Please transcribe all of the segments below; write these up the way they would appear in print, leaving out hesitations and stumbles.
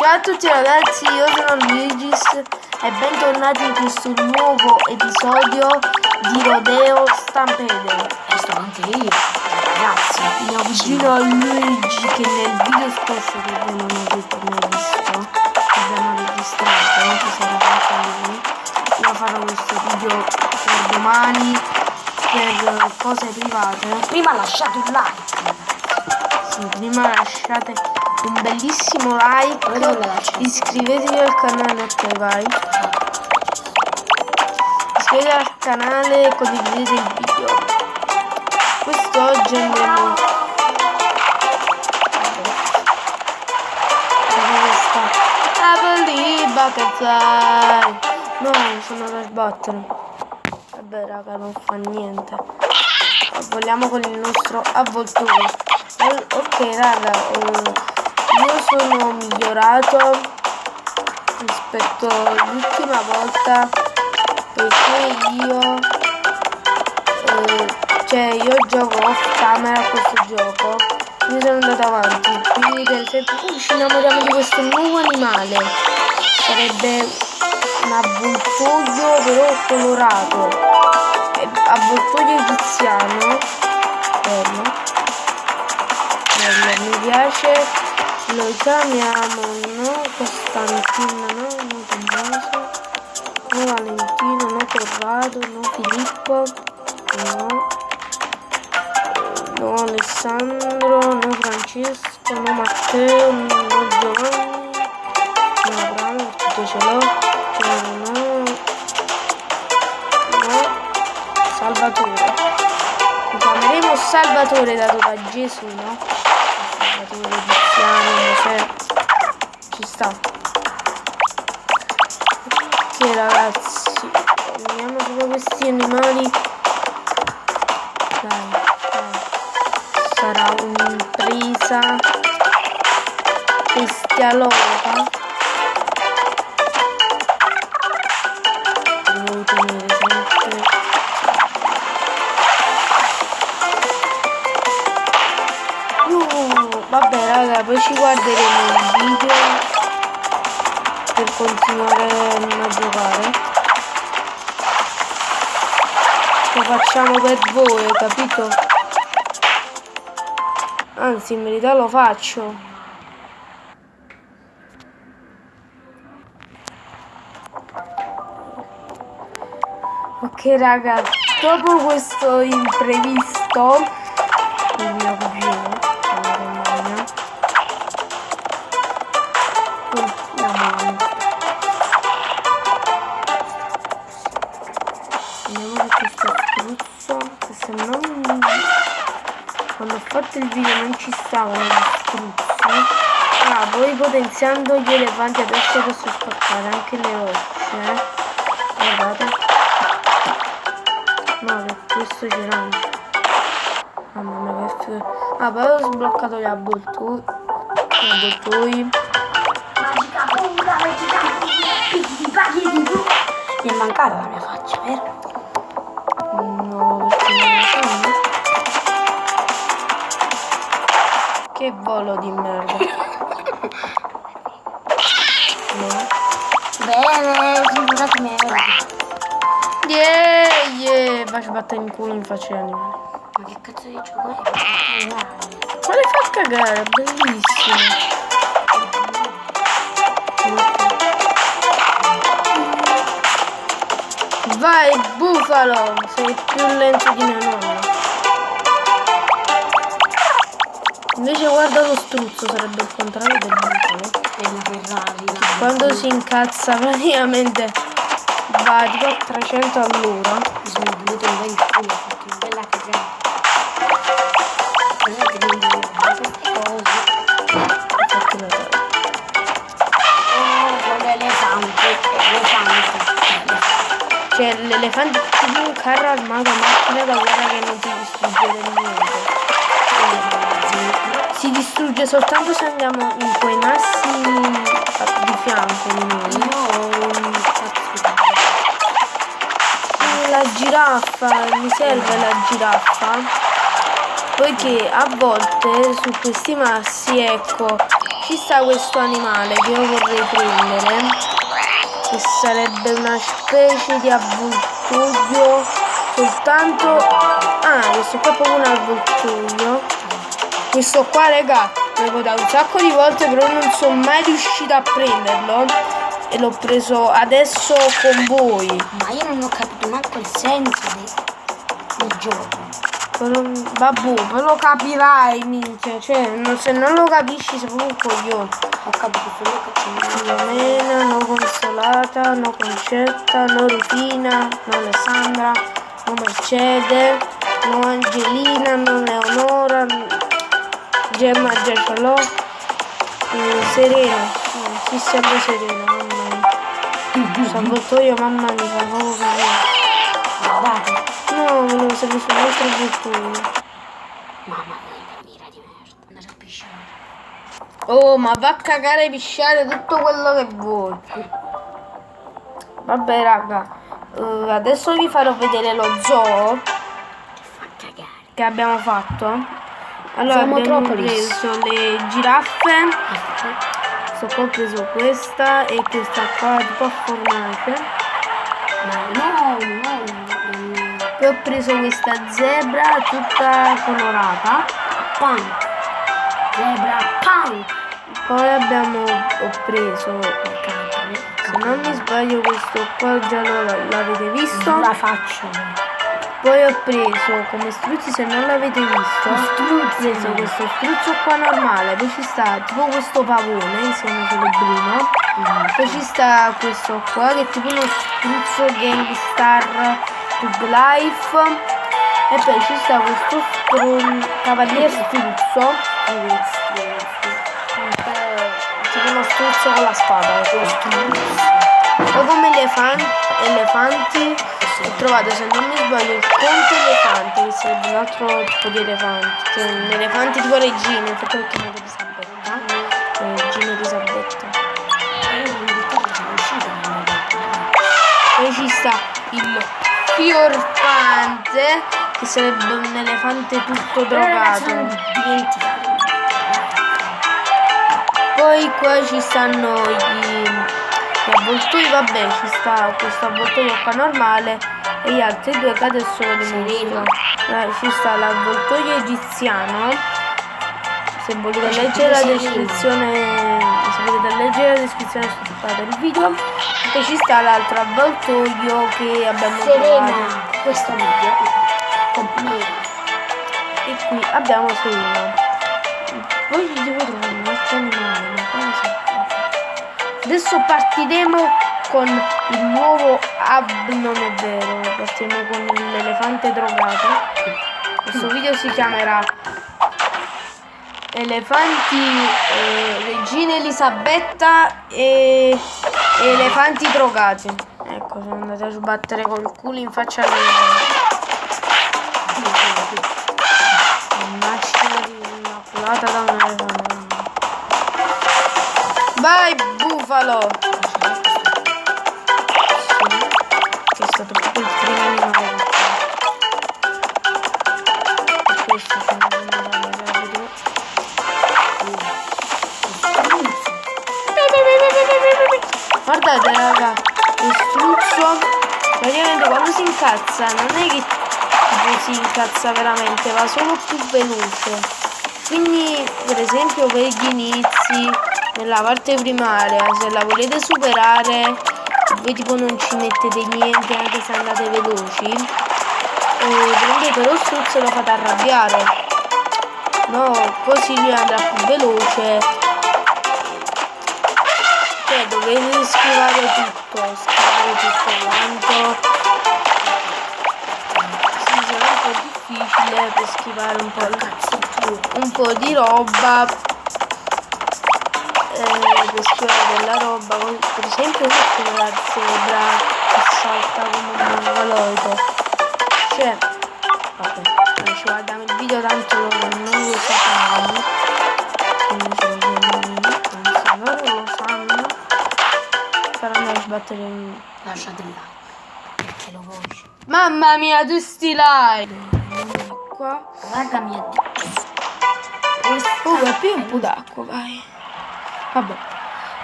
Ciao a tutti ragazzi, io sono Luigis e bentornati in questo nuovo episodio di Rodeo Stampede. E sto anche io, ragazzi. Mio cugino Luigi, che nel video scorso che voi non avete mai visto, abbiamo registrato, ci sarà anche lui. Io farò questo video per domani, per cose private. Prima lasciate un like. Sì, prima lasciate un bellissimo like, iscrivetevi al canale, ok vai. Iscrivetevi al canale e condividete il video. Quest'oggi andremo Apple Butterfly. No, sono da sbattere. Vabbè raga, non fa niente. Vogliamo con il nostro avvoltoio. Ok raga, io sono migliorato rispetto all'ultima volta perché io gioco off camera a questo gioco, quindi sono andato avanti. Quindi per esempio ci innamoriamo di questo nuovo animale, sarebbe un avvoltoio però colorato, avvoltoio egiziano, bello, mi piace. Lo chiamiamo Costantino, no Tommaso, no Valentino, no Corrado, no Filippo, no Alessandro, no Francesco, no Matteo, no Giovanni, no Abramo, perché ce l'ho, no Salvatore. Lo chiameremo Salvatore dato da Gesù, no? Salvatore egiziano, Mosè, ci sta. Ok ragazzi, andiamo su questi animali. Dai. Sarà un'impresa bestialosa. Devo tenere sempre. Vabbè raga, poi ci guarderemo il video per continuare a giocare. Lo facciamo per voi, capito? Anzi, in verità lo faccio. Ok raga, dopo questo imprevisto, il mio cugino, andiamo su questo struzzo, che se non, quando ho fatto il video non ci stavano gli struzzi. Poi potenziando gli elefanti adesso posso spaccare anche le rocce, guardate. No, che questo ce l'ho. Mamma mia che poi ho sbloccato gli avvoltoi. Magica punta, mi è mancata la mia faccia, vero? No, perché non lo so. Che volo di merda. No. Bene, figurati merda. Yeah, vai a battere in culo in faccia agli animali. Ma che cazzo di gioco è? Ma le fa cagare, bellissimo. Vai bufalo, sei più lento di mio nonno. Invece guarda lo struzzo, sarebbe il contrario del bufalo. È una Ferrari. Quando si incazza praticamente va tipo a 300 all'ora. Mi sono venuto un bel culo, ho fatto una bella cagata. Cos'è che non devo fare queste cose? Infatti notare. Con l'elefante. Cioè l'elefante è tipo un carro armato a macchina da guerra che non si distrugge per niente. Si distrugge soltanto se andiamo in quei massi di fianco di noi. La giraffa, mi serve la giraffa, poiché a volte su questi massi, ecco, ci ci sta questo animale che io vorrei prendere, che sarebbe una specie di avvoltoio, soltanto... Ah, questo qua è proprio un avvoltoio. Questo qua, raga, l'ho votato un sacco di volte, però non sono mai riuscita a prenderlo. E l'ho preso adesso con voi. Ma io non ho capito manco il senso del gioco. Vabbè, poi lo capirai, minchia. Cioè, se non lo capisci sei proprio un coglione. Ho capito solo che c'è Filomena, no Consolata, no Concetta, no Rufina, no Alessandra, no Mercede, no Angelina, no Leonora, Gemma già ce l'ho, Serena, ci sembra Serena, mamma mia. Salvatore, mamma mia, fa proprio così. guardate. No, volevo sapere su un altro bottone. Mamma mia, che mira di merda. Andate a pisciare. Oh, ma va a cagare e pisciare tutto quello che vuoi. Vabbè, raga, adesso vi farò vedere lo zoo Fa cagare. che abbiamo fatto. Allora, abbiamo Zoometropolis. preso le giraffe. Sto qua ho preso questa e questa qua tipo a formaggio. No. Poi ho preso questa zebra tutta colorata. Punk. Zebra punk. Poi ho preso, se non mi sbaglio, questo qua già l'avete visto. La faccio. Poi ho preso come struzzi, se non l'avete visto, ho preso questo struzzo qua normale, poi ci sta tipo questo pavone insieme al celebrino, poi ci sta questo qua che è tipo uno struzzo Gangstar Tug Life, e poi ci sta questo cavaliere struzzo, tipo uno struzzo con la spada, poi come elefanti ho trovato, se non mi sbaglio, il conte elefante, che sarebbe un altro tipo di elefante, cioè un elefante tipo regina, infatti l'ho chiamato Elisabetta, regina Elisabetta. Poi ci sta il fiorfante, che sarebbe un elefante tutto drogato. Poi qua ci stanno gli avvoltoi, vabbè, ci sta questo avvoltoio qua normale e gli altri due che adesso li mostro. Ci sta l'avvoltoio egiziano, se volete leggere la descrizione, sotto del video. E poi ci sta l'altro avvoltoio che abbiamo trovato. Questo video. E qui abbiamo Serena. Poi ci devo trovare un altro animale, ma cosa? Adesso partiremo con il nuovo non è vero, partiremo con l'elefante drogato. Questo video si chiamerà Elefanti, Regina Elisabetta e elefanti drogati. Ecco, sono andati a sbattere col culo in faccia all'elefante. Immaginati una culata da un elefante. Vai bufalo! Che è stato proprio il primo animale. Per questo sono venuta a vedere. Guardate raga, lo struzzo praticamente quando si incazza non è che tipo si incazza veramente, va solo più veloce. Quindi per esempio per gli inizi nella parte primaria, se la volete superare, voi tipo non ci mettete niente anche se andate veloci, prendete lo struzzo e lo fate arrabbiare, no, così lui andrà più veloce. Cioè dovete schivare tutto quanto. Sì, sarà un po' difficile per schivare un po' di roba, per schivare della roba, per esempio come la zebra che salta come un mongoloide. Cioè, vabbè, ci guardiamo il video tanto loro non lo sapranno, quindi ce lo vediamo, anzi loro lo sanno, però andare a sbattere in... Lasciate là, perché lo voglio. Mamma mia, tu sti like! Qua. Raga mia, Oh, è più un po' d'acqua, vai. Vabbè.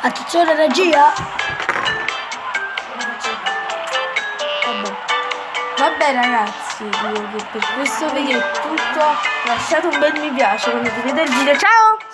Attenzione regia. Vabbè ragazzi, direi che per questo video è tutto. Lasciate un bel mi piace quando vedete il video. Ciao!